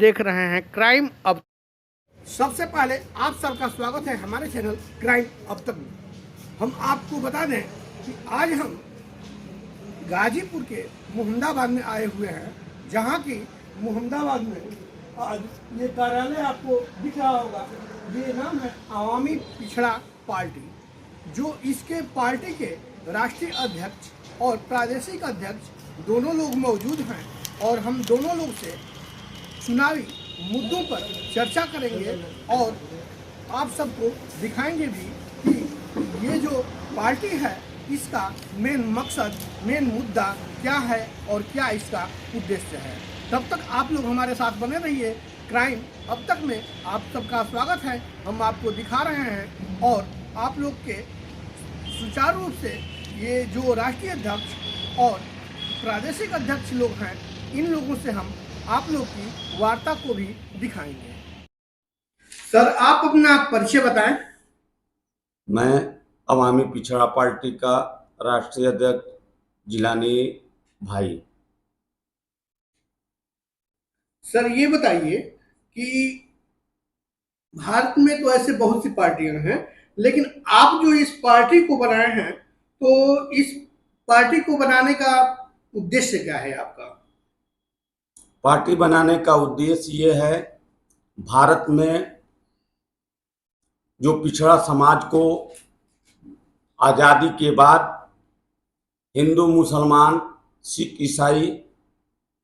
देख रहे हैं क्राइम अब। सबसे पहले आप सबका स्वागत है हमारे चैनल क्राइम अब तक में। हम आपको बता दें कि आज हम गाजीपुर के मोहम्मदाबाद में आए हुए हैं, जहां की मोहम्मदाबाद में आज ये कार्यालय आपको दिख रहा होगा। ये नाम है आवामी पिछड़ा पार्टी, जो इसके पार्टी के राष्ट्रीय अध्यक्ष और प्रादेशिक अध्यक्ष दोनों लोग मौजूद हैं और हम दोनों लोग से चुनावी मुद्दों पर चर्चा करेंगे और आप सबको दिखाएंगे भी कि ये जो पार्टी है इसका मेन मकसद, मेन मुद्दा क्या है और क्या इसका उद्देश्य है। तब तक आप लोग हमारे साथ बने रहिए। क्राइम अब तक में आप सबका स्वागत है। हम आपको दिखा रहे हैं और आप लोग के सुचारू रूप से ये जो राष्ट्रीय अध्यक्ष और प्रादेशिक अध्यक्ष लोग हैं, इन लोगों से हम आप लोग की वार्ता को भी दिखाएंगे। सर, आप अपना परिचय बताएं। मैं अवामी पिछड़ा पार्टी का राष्ट्रीय अध्यक्ष जिलानी भाई। सर, ये बताइए कि भारत में तो ऐसे बहुत सी पार्टियां हैं, लेकिन आप जो इस पार्टी को बनाए हैं, तो इस पार्टी को बनाने का उद्देश्य क्या है आपका? पार्टी बनाने का उद्देश्य ये है, भारत में जो पिछड़ा समाज को आज़ादी के बाद हिंदू, मुसलमान, सिख, ईसाई,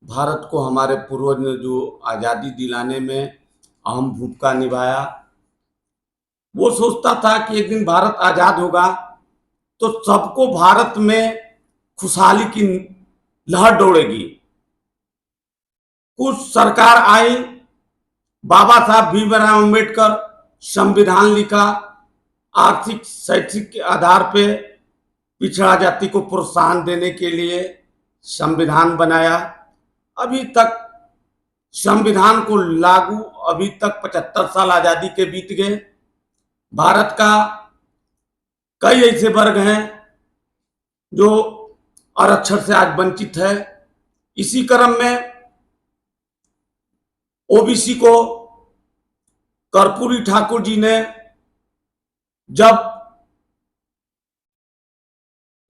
भारत को हमारे पूर्वज ने जो आज़ादी दिलाने में अहम भूमिका निभाया, वो सोचता था कि एक दिन भारत आज़ाद होगा तो सबको भारत में खुशहाली की लहर दौड़ेगी। कुछ सरकार आई, बाबा साहब भीमराव अम्बेडकर संविधान लिखा, आर्थिक शैक्षिक के आधार पे पिछड़ा जाति को प्रोत्साहन देने के लिए संविधान बनाया। अभी तक संविधान को लागू, अभी तक 75 साल आज़ादी के बीत गए। भारत का कई ऐसे वर्ग हैं जो आरक्षण से आज वंचित है। इसी क्रम में ओबीसी को कर्पूरी ठाकुर जी ने जब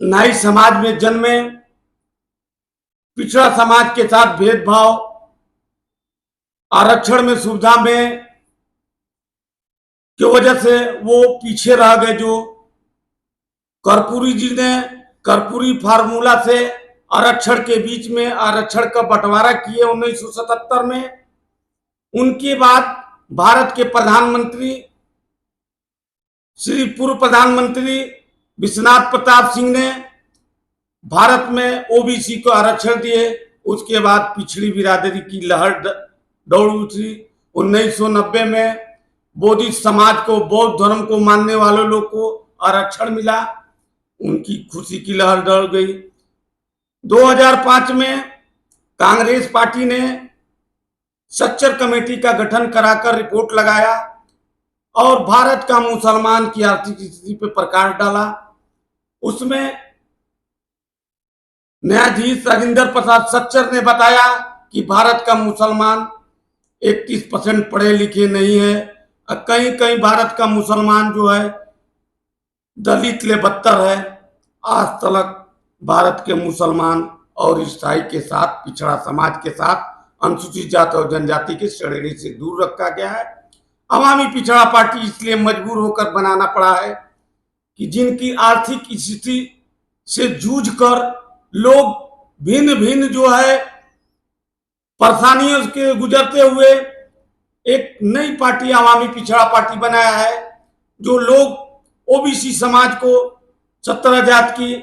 नाई समाज में जन्मे, पिछड़ा समाज के साथ भेदभाव, आरक्षण में सुविधा में की वजह से वो पीछे रह गए। जो कर्पूरी जी ने कर्पूरी फार्मूला से आरक्षण के बीच में आरक्षण का बंटवारा किए 1977 में। उनके बाद भारत के प्रधानमंत्री श्री पूर्व प्रधानमंत्री विश्वनाथ प्रताप सिंह ने भारत में ओबीसी को आरक्षण दिए। उसके बाद पिछड़ी बिरादरी की लहर दौड़ उठी। 1990 में बौद्ध समाज को, बौद्ध धर्म को मानने वाले लोग को आरक्षण मिला, उनकी खुशी की लहर दौड़ गई। 2005 में कांग्रेस पार्टी ने सच्चर कमेटी का गठन कराकर रिपोर्ट लगाया और भारत का मुसलमान की आर्थिक स्थिति पर प्रकाश डाला। उसमें न्यायाधीश राजेंद्र प्रसाद सच्चर ने बताया कि भारत का मुसलमान 31% पढ़े लिखे नहीं है। कहीं कहीं भारत का मुसलमान जो है दलित ले बदतर है। आज तक भारत के मुसलमान और ईसाई के साथ, पिछड़ा समाज के साथ अनुसूचित जाति और जनजाति के श्रेणी से दूर रखा गया है। अवामी पिछड़ा पार्टी इसलिए मजबूर होकर बनाना पड़ा है कि जिनकी आर्थिक स्थिति से जूझकर लोग भिन्न भिन्न जो है परेशानियों के गुजरते हुए एक नई पार्टी अवामी पिछड़ा पार्टी बनाया है, जो लोग ओबीसी समाज को 17,000 की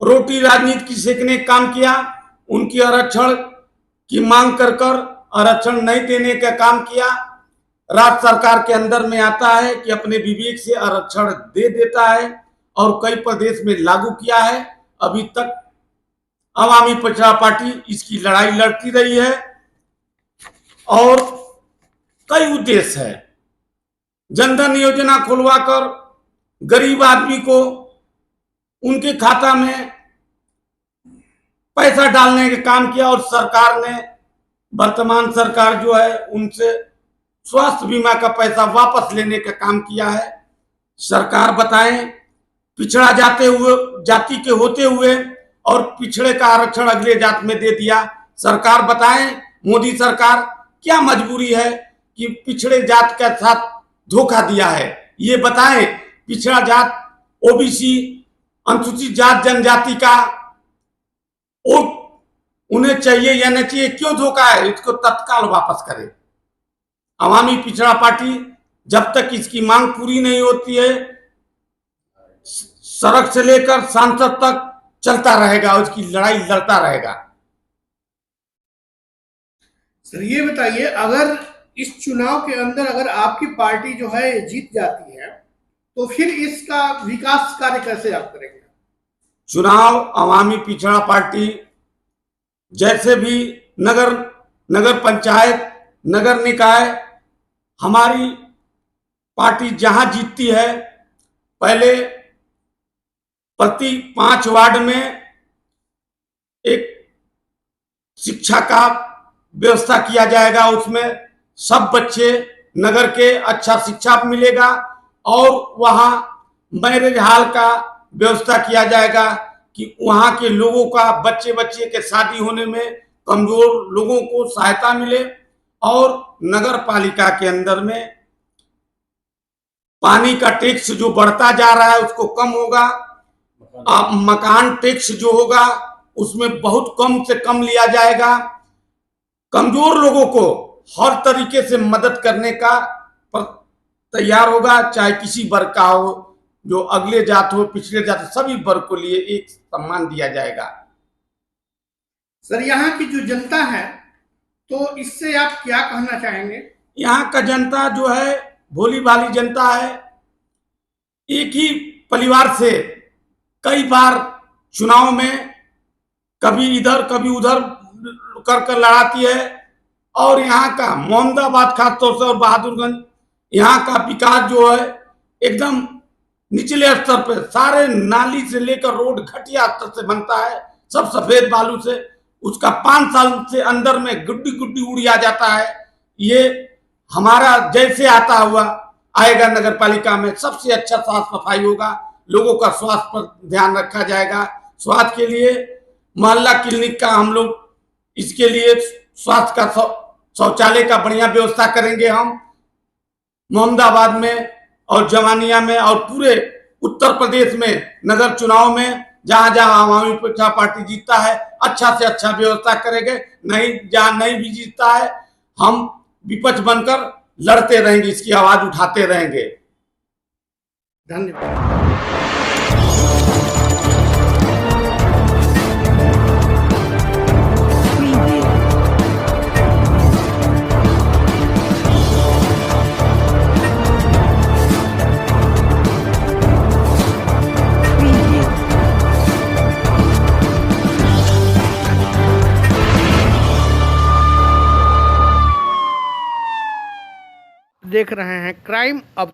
रोटी राजनीति की सेकने का काम किया, उनकी आरक्षण की मांग कर आरक्षण नहीं देने का काम किया। राज्य सरकार के अंदर में आता है कि अपने विवेक से आरक्षण दे देता है और कई प्रदेश में लागू किया है। अभी तक अवामी पिछड़ा पार्टी इसकी लड़ाई लड़ती रही है और कई उद्देश्य है। जनधन योजना खुलवाकर गरीब आदमी को उनके खाता में पैसा डालने का काम किया और सरकार ने वर्तमान सरकार जो है उनसे स्वास्थ्य बीमा का पैसा वापस लेने का काम किया है। सरकार बताएं, पिछड़ा जाति के होते हुए और पिछड़े का आरक्षण अगले जात में दे दिया। सरकार बताएं, मोदी सरकार क्या मजबूरी है कि पिछड़े जात के साथ धोखा दिया है, ये बताएं। पिछड़ा जात, ओबीसी, अनुसूचित जात जनजाति का वोट उन्हें चाहिए या नहीं चाहिए, क्यों धोखा है, इसको तत्काल वापस करें। अवामी पिछड़ा पार्टी जब तक इसकी मांग पूरी नहीं होती है, सड़क से लेकर सांसद तक चलता रहेगा, उसकी लड़ाई लड़ता रहेगा। सर ये बताइए, अगर इस चुनाव के अंदर अगर आपकी पार्टी जो है जीत जाती है तो फिर इसका विकास कार्य कैसे आप करेंगे? चुनाव अवामी पिछड़ा पार्टी जैसे भी नगर पंचायत, नगर निकाय, हमारी पार्टी जहां जीतती है, पहले प्रति 5 वार्ड में एक शिक्षा का व्यवस्था किया जाएगा। उसमें सब बच्चे नगर के अच्छा शिक्षा मिलेगा और वहां मैरिज हॉल का व्यवस्था किया जाएगा कि वहां के लोगों का बच्चे के शादी होने में कमजोर लोगों को सहायता मिले। और नगर पालिका के अंदर में पानी का टैक्स जो बढ़ता जा रहा है उसको कम होगा। मकान टैक्स जो होगा उसमें बहुत कम से कम लिया जाएगा। कमजोर लोगों को हर तरीके से मदद करने का तैयार होगा, चाहे किसी वर्ग का हो, जो अगले जात हो, पिछले जात हो, सभी वर्ग को लिए एक सम्मान दिया जाएगा। सर यहाँ की जो जनता है तो इससे आप क्या कहना चाहेंगे? यहाँ का जनता जो है भोली भाली जनता है, एक ही परिवार से कई बार चुनाव में कभी इधर कभी उधर कर लड़ाती है। और यहाँ का मोहम्मदाबाद खासतौर से और बहादुरगंज, यहाँ का विकास जो है एकदम निचले स्तर पे, सारे नाली से लेकर रोड घटिया स्तर से बनता है, सब सफेद बालू से। उसका 5 साल से अंदर में गुड्डी उड़िया जाता है। ये हमारा जैसे आता हुआ आएगा नगर पालिका में सबसे अच्छा साफ सफाई होगा, लोगों का स्वास्थ्य पर ध्यान रखा जाएगा। स्वास्थ्य के लिए मोहल्ला क्लिनिक का हम लोग इसके लिए स्वास्थ्य का शौचालय का बढ़िया व्यवस्था करेंगे हम मोहम्मदाबाद में और जवानिया में और पूरे उत्तर प्रदेश में नगर चुनाव में जहां जहां अवामी पिछड़ा पार्टी जीतता है अच्छा से अच्छा व्यवस्था करेंगे। नहीं, जहां नहीं भी जीतता है हम विपक्ष बनकर लड़ते रहेंगे, इसकी आवाज उठाते रहेंगे। धन्यवाद। देख रहे हैं क्राइम अब